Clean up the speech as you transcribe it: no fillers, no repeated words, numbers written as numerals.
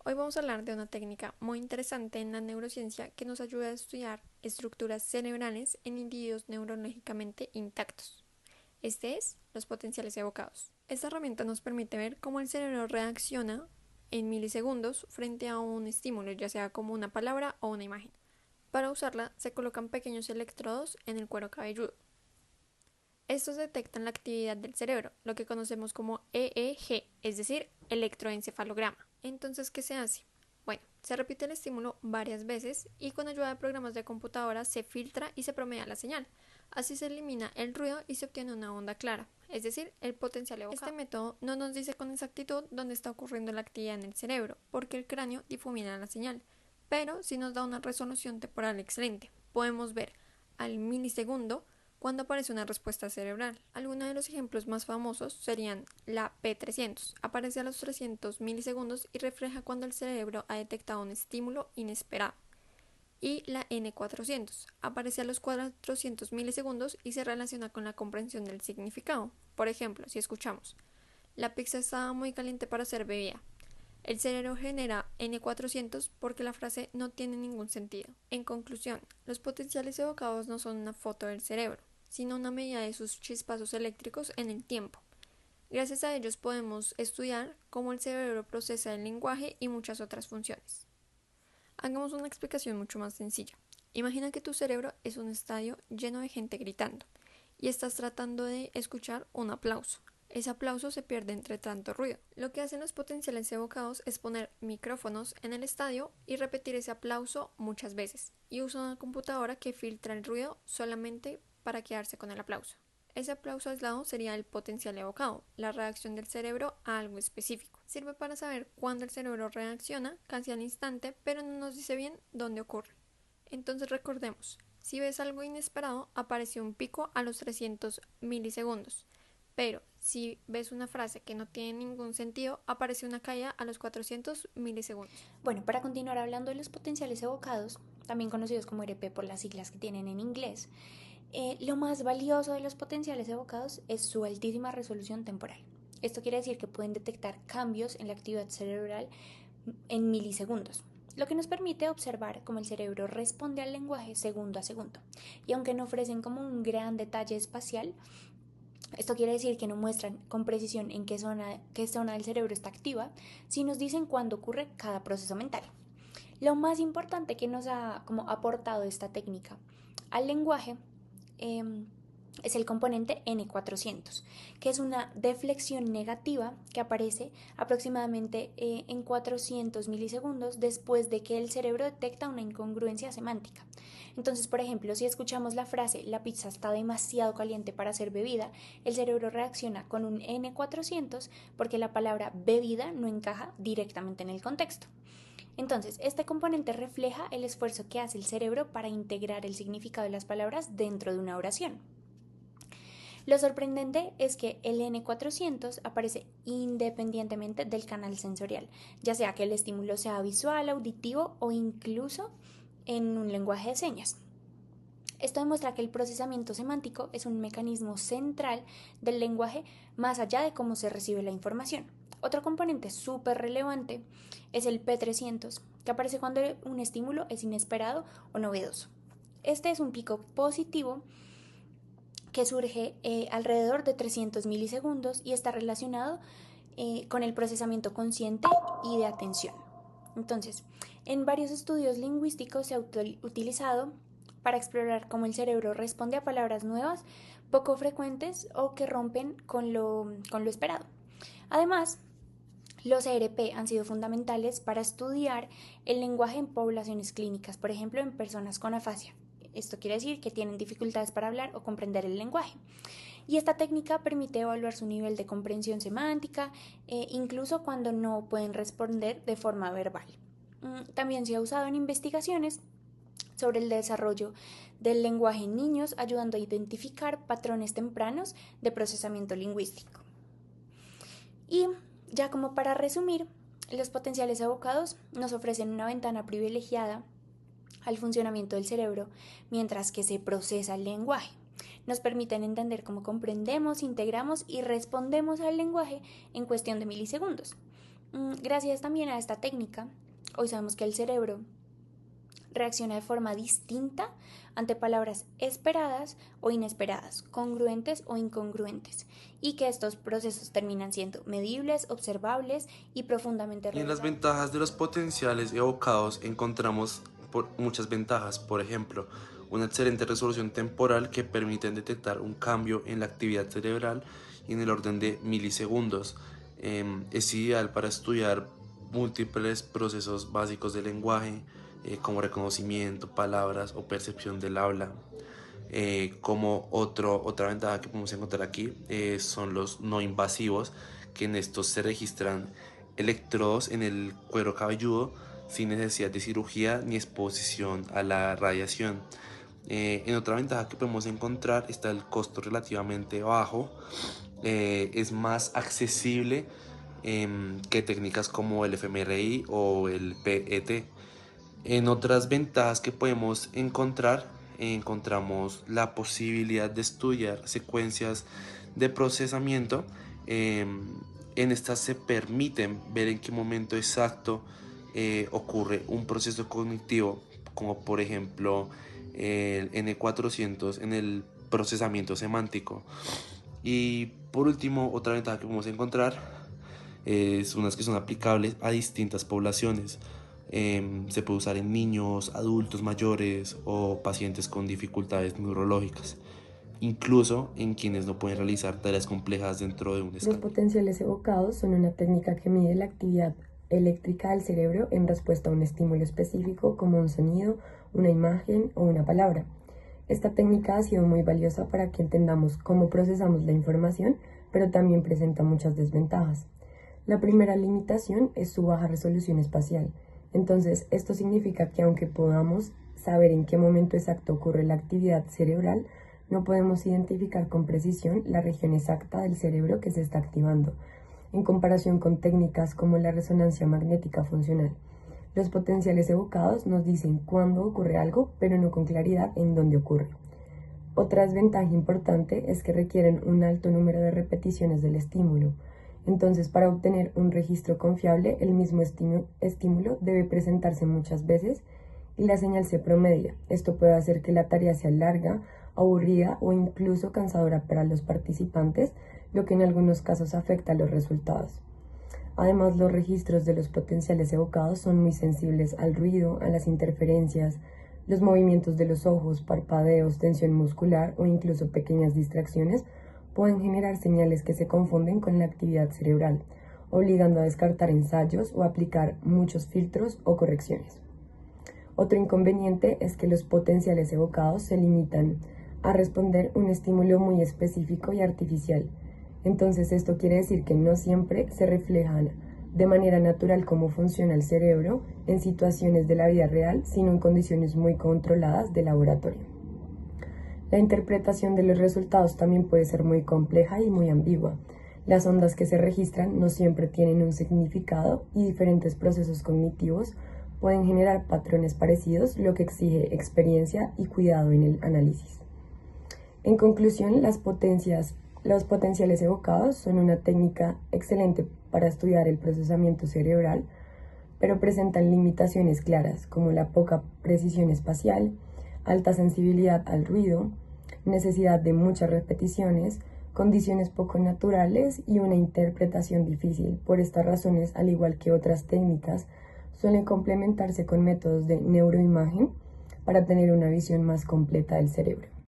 Hoy vamos a hablar de una técnica muy interesante en la neurociencia que nos ayuda a estudiar estructuras cerebrales en individuos neurológicamente intactos. Este es los potenciales evocados. Esta herramienta nos permite ver cómo el cerebro reacciona en milisegundos frente a un estímulo, ya sea como una palabra o una imagen. Para usarla se colocan pequeños electrodos en el cuero cabelludo. Estos detectan la actividad del cerebro, lo que conocemos como EEG, es decir, electroencefalograma. Entonces, ¿qué se hace? Bueno, se repite el estímulo varias veces y con ayuda de programas de computadora se filtra y se promedia la señal. Así se elimina el ruido y se obtiene una onda clara, es decir, el potencial evocado. Este método no nos dice con exactitud dónde está ocurriendo la actividad en el cerebro, porque el cráneo difumina la señal, pero sí nos da una resolución temporal excelente. Podemos ver al milisegundo cuando aparece una respuesta cerebral. Algunos de los ejemplos más famosos serían la P300. Aparece a los 300 milisegundos y refleja cuando el cerebro ha detectado un estímulo inesperado. Y la N400. Aparece a los 400 milisegundos y se relaciona con la comprensión del significado. Por ejemplo, si escuchamos: la pizza estaba muy caliente para ser bebida. El cerebro genera N400 porque la frase no tiene ningún sentido. En conclusión, los potenciales evocados no son una foto del cerebro, sino una medida de sus chispazos eléctricos en el tiempo. Gracias a ellos podemos estudiar cómo el cerebro procesa el lenguaje y muchas otras funciones. Hagamos una explicación mucho más sencilla. Imagina que tu cerebro es un estadio lleno de gente gritando y estás tratando de escuchar un aplauso. Ese aplauso se pierde entre tanto ruido. Lo que hacen los potenciales evocados es poner micrófonos en el estadio y repetir ese aplauso muchas veces, y usan una computadora que filtra el ruido solamente para quedarse con el aplauso. Ese aplauso aislado sería el potencial evocado, la reacción del cerebro a algo específico. Sirve para saber cuándo el cerebro reacciona casi al instante, pero no nos dice bien dónde ocurre. Entonces recordemos, si ves algo inesperado, aparece un pico a los 300 milisegundos. Pero si ves una frase que no tiene ningún sentido, aparece una caída a los 400 milisegundos. Bueno, para continuar hablando de los potenciales evocados, también conocidos como ERP por las siglas que tienen en inglés, lo más valioso de los potenciales evocados es su altísima resolución temporal. Esto quiere decir que pueden detectar cambios en la actividad cerebral en milisegundos, lo que nos permite observar cómo el cerebro responde al lenguaje segundo a segundo. Y aunque no ofrecen como un gran detalle espacial, esto quiere decir que no muestran con precisión en qué zona del cerebro está activa, si nos dicen cuándo ocurre cada proceso mental. Lo más importante que nos ha como aportado esta técnica al lenguaje eh, es el componente N400, que es una deflexión negativa que aparece aproximadamente en 400 milisegundos después de que el cerebro detecta una incongruencia semántica. Entonces, por ejemplo, si escuchamos la frase "la pizza está demasiado caliente para ser bebida", el cerebro reacciona con un N400 porque la palabra bebida no encaja directamente en el contexto. Entonces, este componente refleja el esfuerzo que hace el cerebro para integrar el significado de las palabras dentro de una oración. Lo sorprendente es que el N400 aparece independientemente del canal sensorial, ya sea que el estímulo sea visual, auditivo o incluso en un lenguaje de señas. Esto demuestra que el procesamiento semántico es un mecanismo central del lenguaje más allá de cómo se recibe la información. Otro componente súper relevante es el P300, que aparece cuando un estímulo es inesperado o novedoso. Este es un pico positivo que surge alrededor de 300 milisegundos y está relacionado con el procesamiento consciente y de atención. Entonces, en varios estudios lingüísticos se ha utilizado para explorar cómo el cerebro responde a palabras nuevas, poco frecuentes o que rompen con lo esperado. Además, los ERP han sido fundamentales para estudiar el lenguaje en poblaciones clínicas, por ejemplo, en personas con afasia. Esto quiere decir que tienen dificultades para hablar o comprender el lenguaje. Y esta técnica permite evaluar su nivel de comprensión semántica, incluso cuando no pueden responder de forma verbal. También se ha usado en investigaciones sobre el desarrollo del lenguaje en niños, ayudando a identificar patrones tempranos de procesamiento lingüístico. Y ya como para resumir, los potenciales evocados nos ofrecen una ventana privilegiada al funcionamiento del cerebro mientras que se procesa el lenguaje. Nos permiten entender cómo comprendemos, integramos y respondemos al lenguaje en cuestión de milisegundos. Gracias también a esta técnica, hoy sabemos que el cerebro reacciona de forma distinta ante palabras esperadas o inesperadas, congruentes o incongruentes, y que estos procesos terminan siendo medibles, observables y profundamente Y en las relevantes. ventajas de los potenciales evocados encontramos muchas ventajas, por ejemplo, una excelente resolución temporal que permite detectar un cambio en la actividad cerebral y en el orden de milisegundos. Es ideal para estudiar múltiples procesos básicos del lenguaje, como reconocimiento, palabras o percepción del habla. Como otra ventaja que podemos encontrar aquí son los no invasivos, que en estos se registran electrodos en el cuero cabelludo sin necesidad de cirugía ni exposición a la radiación. En otra ventaja que podemos encontrar está el costo relativamente bajo, es más accesible que técnicas como el fMRI o el PET. En otras ventajas que podemos encontrar, encontramos la posibilidad de estudiar secuencias de procesamiento. En estas se permiten ver en qué momento exacto ocurre un proceso cognitivo, como por ejemplo el N400 en el procesamiento semántico. Y por último, otra ventaja que podemos encontrar es unas que son aplicables a distintas poblaciones. Se puede usar en niños, adultos mayores o pacientes con dificultades neurológicas, incluso en quienes no pueden realizar tareas complejas dentro de un Los escáner. potenciales evocados son una técnica que mide la actividad eléctrica del cerebro en respuesta a un estímulo específico como un sonido, una imagen o una palabra. Esta técnica ha sido muy valiosa para que entendamos cómo procesamos la información, pero también presenta muchas desventajas. La primera limitación es su baja resolución espacial. Entonces, esto significa que aunque podamos saber en qué momento exacto ocurre la actividad cerebral, no podemos identificar con precisión la región exacta del cerebro que se está activando, en comparación con técnicas como la resonancia magnética funcional. Los potenciales evocados nos dicen cuándo ocurre algo, pero no con claridad en dónde ocurre. Otra desventaja importante es que requieren un alto número de repeticiones del estímulo. Entonces, para obtener un registro confiable, el mismo estímulo debe presentarse muchas veces y la señal se promedia. Esto puede hacer que la tarea sea larga, aburrida o incluso cansadora para los participantes, lo que en algunos casos afecta a los resultados. Además, los registros de los potenciales evocados son muy sensibles al ruido, a las interferencias, los movimientos de los ojos, parpadeos, tensión muscular o incluso pequeñas distracciones pueden generar señales que se confunden con la actividad cerebral, obligando a descartar ensayos o aplicar muchos filtros o correcciones. Otro inconveniente es que los potenciales evocados se limitan a responder un estímulo muy específico y artificial. Entonces esto quiere decir que no siempre se reflejan de manera natural cómo funciona el cerebro en situaciones de la vida real, sino en condiciones muy controladas de laboratorio. La interpretación de los resultados también puede ser muy compleja y muy ambigua. Las ondas que se registran no siempre tienen un significado y diferentes procesos cognitivos pueden generar patrones parecidos, lo que exige experiencia y cuidado en el análisis. En conclusión, los potenciales evocados son una técnica excelente para estudiar el procesamiento cerebral, pero presentan limitaciones claras como la poca precisión espacial, alta sensibilidad al ruido, necesidad de muchas repeticiones, condiciones poco naturales y una interpretación difícil. Por estas razones, al igual que otras técnicas, suelen complementarse con métodos de neuroimagen para tener una visión más completa del cerebro.